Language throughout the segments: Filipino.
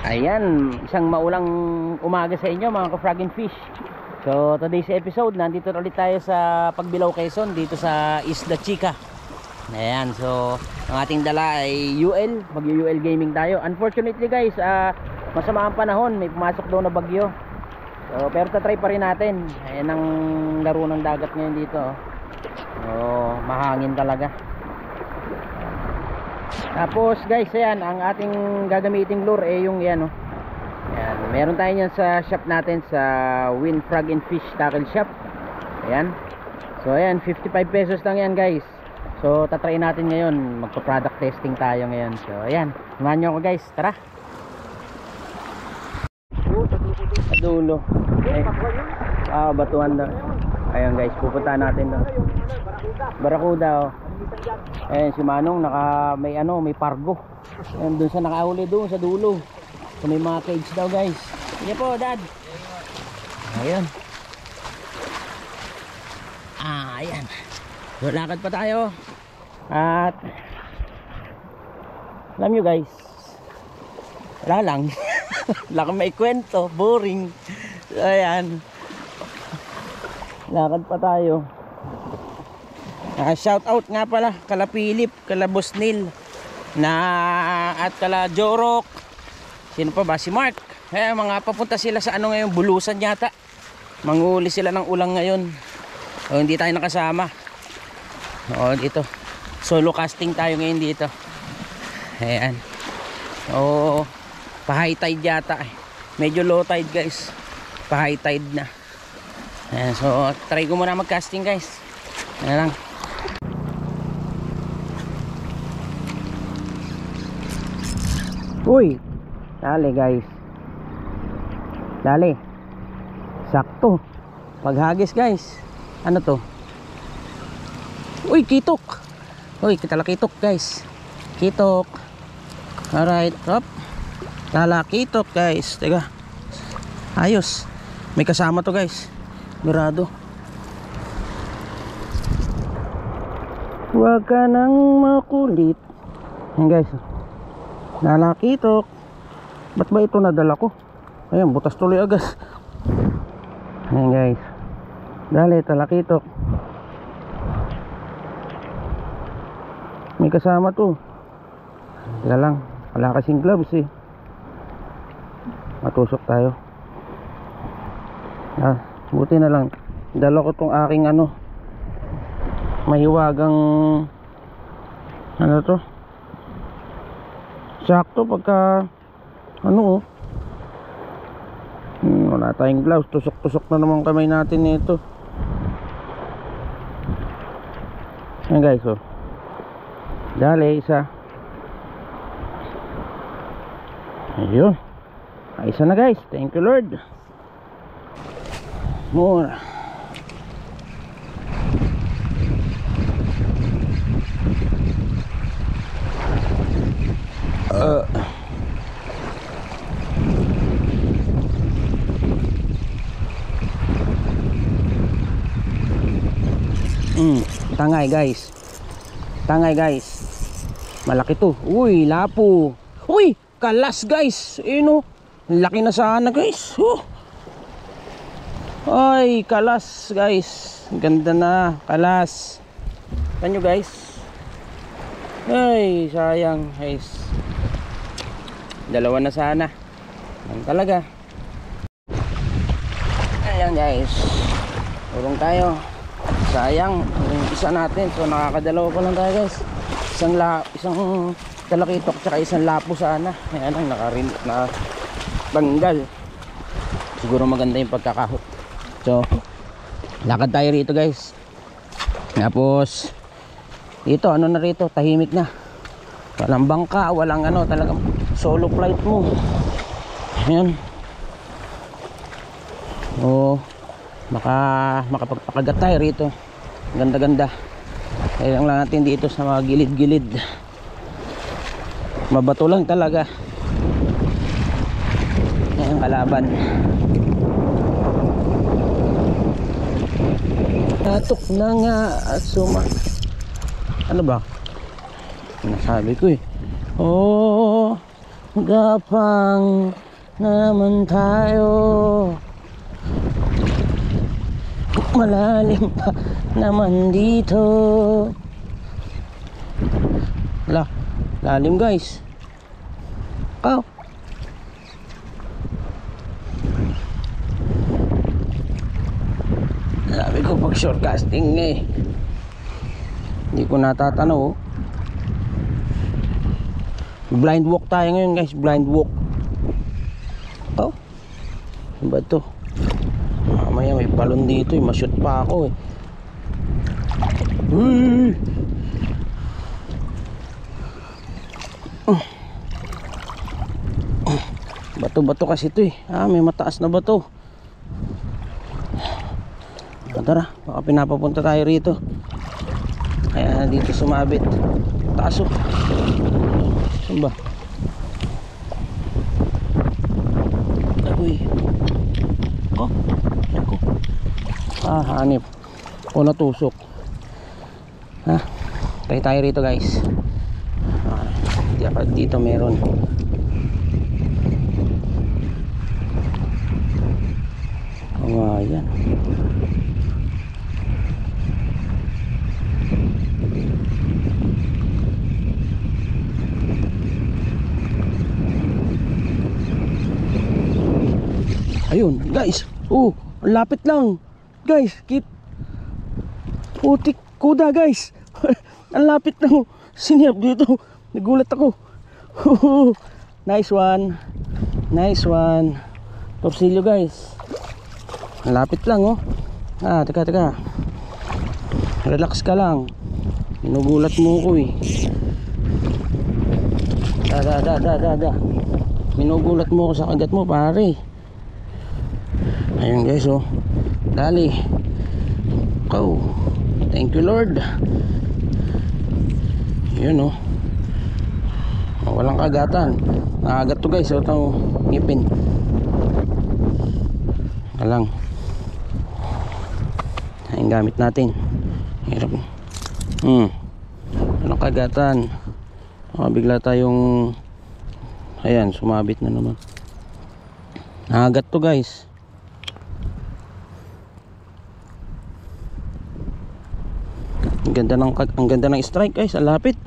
Ayan, isang maulang umaga sa inyo mga ka-frog and fish. So today's episode, nandito ulit tayo sa Pagbilao, Quezon, dito sa Isla Chica. Ayan, so ang ating dala ay UL, mag-UL gaming tayo. Unfortunately guys, masama ang panahon, may pumasok daw na bagyo. So, pero tatry pa rin natin. Ayan ang laro ng dagat ngayon dito. So mahangin talaga. Tapos guys, ayan, ang ating gagamiting lure ay yung yan, oh. Ayan, meron tayo yan sa shop natin, sa Win Frog and Fish Tackle Shop. Ayan. So ayan, 55 pesos lang yan guys. So tatry natin ngayon, magpa-product testing tayo ngayon. So ayan, samahan nyo ako guys, tara. Sa dulo. Batuan daw. Ayan guys, pupuntahan natin daw. Barakuda, oh. Ayan si Manong, may pargo. Ayan, dun sa nakauli doon sa dulo. So may mga cage daw guys. Sige po dad. Ayan. Ayan. So lakad pa tayo. At alam nyo guys, wala lang. Wala kang may kwento, boring. So ayan, lakad pa tayo. Shout out nga pala kala Philip, kala Boss Neil at kala Jorok. Sino pa ba? Si Mark. Mga papunta sila sa ano ngayon, Bulusan yata. Manguli sila ng ulang ngayon. O hindi tayo nakasama. O dito, solo casting tayo ngayon dito. Ayan. O pa-high tide yata. Medyo low tide guys. Pa-high tide na. Ayan, so try ko muna mag-casting guys. Ayan lang. Uy, dali guys, dali, sakto, paghagis guys. Ano to? Uy, kitok. Uy, kitalakitok guys, kitok. Alright, hop, talakitok guys. Teka, ayos, may kasama to guys, mirado. Huwag ka nang makulit. Ayan guys, nalakitok. Ba't ba ito nadala ko? Ayan, butas tuloy agad. Ayan guys, dali, talakitok. May kasama to. Teka lang, wala kasing gloves eh. Matusok tayo. Buti na lang dala ko tong aking mahiwagang to, sakto pagka wala tayong gloves, tusok-tusok na naman kamay natin nito. Ayan guys, oh. Dali, isa. Ayun, isa na guys, thank you Lord. More. Tangay guys, malaki to. Uy, lapo. Uy, kalas guys. Laki na sana guys. Ay, kalas guys, ganda na, kalas. Tignan nyo guys. Ay, sayang guys, dalawa na sana. Yan talaga. Ayan guys, urong tayo. Sayang yung isa natin. So nakakadalawa pa lang tayo guys. Isang talakitok tsaka isang lapo sana. Ayan lang, nakatanggal. Siguro maganda yung pagkakahok. So lakad tayo rito guys. Tapos dito, na rito, tahimik na. Walang bangka, walang talagang solo flight mo. Ayan. Makapagpakagat tayo rito. Ganda-ganda. Kaya lang natin dito sa mga gilid-gilid. Mabato lang talaga. Ayan, kalaban. Tatok na nga at ano ba? Nasabi ko eh. Gapang na naman tayo. Malalim pa naman dito. Wala, lalim guys. Oh. Sabi ko pag shortcasting eh, hindi ko natatanaw. Blind walk tayo ngayon guys, blind walk. Oh, ano ba ito? Mamaya may balon dito eh, ma-shoot pa ako eh. Bato-bato kasi ito eh. May mataas na bato. Tara, baka pinapapunta tayo rito. Kaya dito sumabit. Taas oh. Saan ba? Uy. Oh, ako. Hanip. O natusok. Tayo rito guys. Dito meron. Yan. Ayun guys, ang lapit lang guys, putik kuda guys. Ang lapit lang, sinip dito, nagulat ako. Nice one, nice one. Torsilyo guys, ang lapit lang oh. Teka, relax ka lang, ginugulat mo ko eh. Minugulat mo ko sa kagat mo pare. Ayun guys oh, dali. Thank you Lord. Yun oh, walang kagatan. Nakagat to guys, itong ngipin. Alang ayun gamit natin. Hirap. Walang kagatan. Bigla tayong ayan, sumabit na naman. Nakagat to guys. Ang ganda ng strike guys, ang lapit.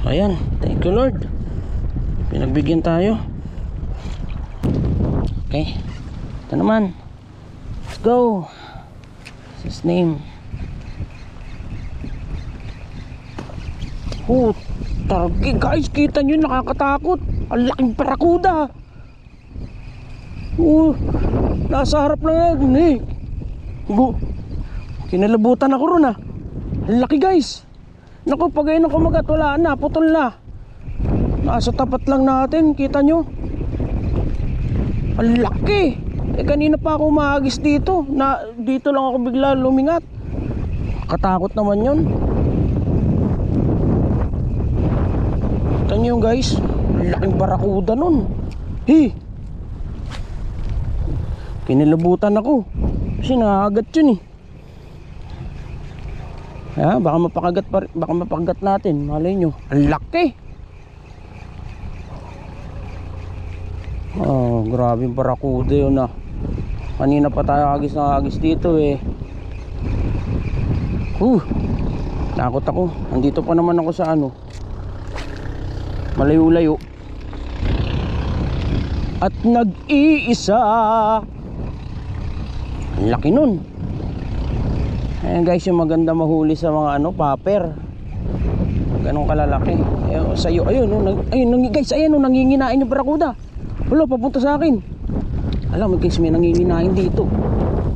Ayan, thank you Lord, pinagbigyan tayo. Okay, ito naman, let's go. What's his name? Targi guys, kita nyo, nakakatakot. Ang laking parakuda. Nasa harap lang eh. Kinalabutan ako ron ah. Ang laki guys. Naku, pag ayun ang kumagat, wala na, putol na. Nasa tapat lang natin, kita nyo. Ang laki. Kanina pa ako maagis dito. Dito lang ako bigla lumingat. Katakot naman yun. Kita nyo guys, ang laking barakuda nun. Kinilabutan ako kasi nakagat yun eh. Baka mapakagat natin. Malay nyo, ang laki. Grabe yung barakuda yun ah. Kanina pa tayo agis dito eh. Takot ako. Andito pa naman ako sa malayo-layo. At nag-iisa. Ang laki nun. Ayan guys, yung maganda mahuli sa mga paper. Ganong kalalaki. Sa'yo, ayun guys, nanginginain yung barakuda. Wala, papunta sa akin. Alam mo guys, may nanginginain dito.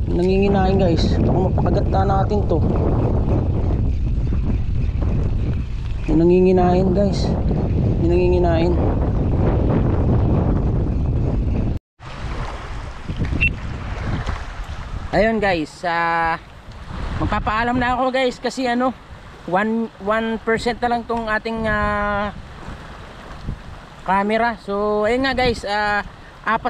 May nanginginain guys. Baka mapakagat na natin to. May nanginginain guys. May nanginginain. Ayun guys, magpapaalam na ako guys kasi 1% na lang tong ating camera. So ayun nga guys, 4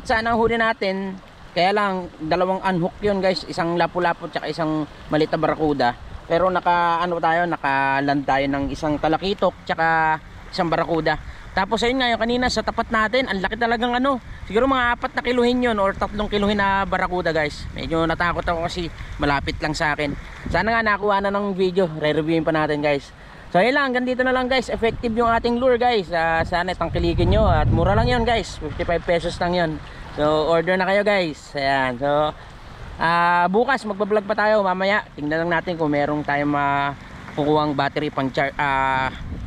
sana ang huli natin. Kaya lang 2 unhook yun guys, isang lapu-lapu at isang maliit na barakuda. Pero nakaland tayo ng isang talakitok tsaka isang barakuda. Tapos ayun nga, yung kanina sa tapat natin, ang laki talagang ano, siguro mga 4 na kiluhin yun or 3 kiluhin na barakuda guys. Medyo natakot ako kasi malapit lang sa akin. Sana nga nakuha na ng video, re-reviewin pa natin guys. So ayun lang, hanggang dito na lang guys. Effective yung ating lure guys. Sana tangkilikin nyo at mura lang yun guys, 55 pesos lang yun. So order na kayo guys. Ayan, so bukas magbablog pa tayo mamaya. Tingnan lang natin kung merong tayong makukuhang battery pang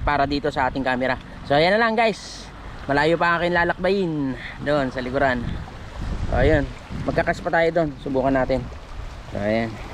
para dito sa ating camera. So ayan na lang guys. Malayo pa akin lalakbayin doon sa likuran. So ayun, magkakas pa tayo doon. Subukan natin. So ayan.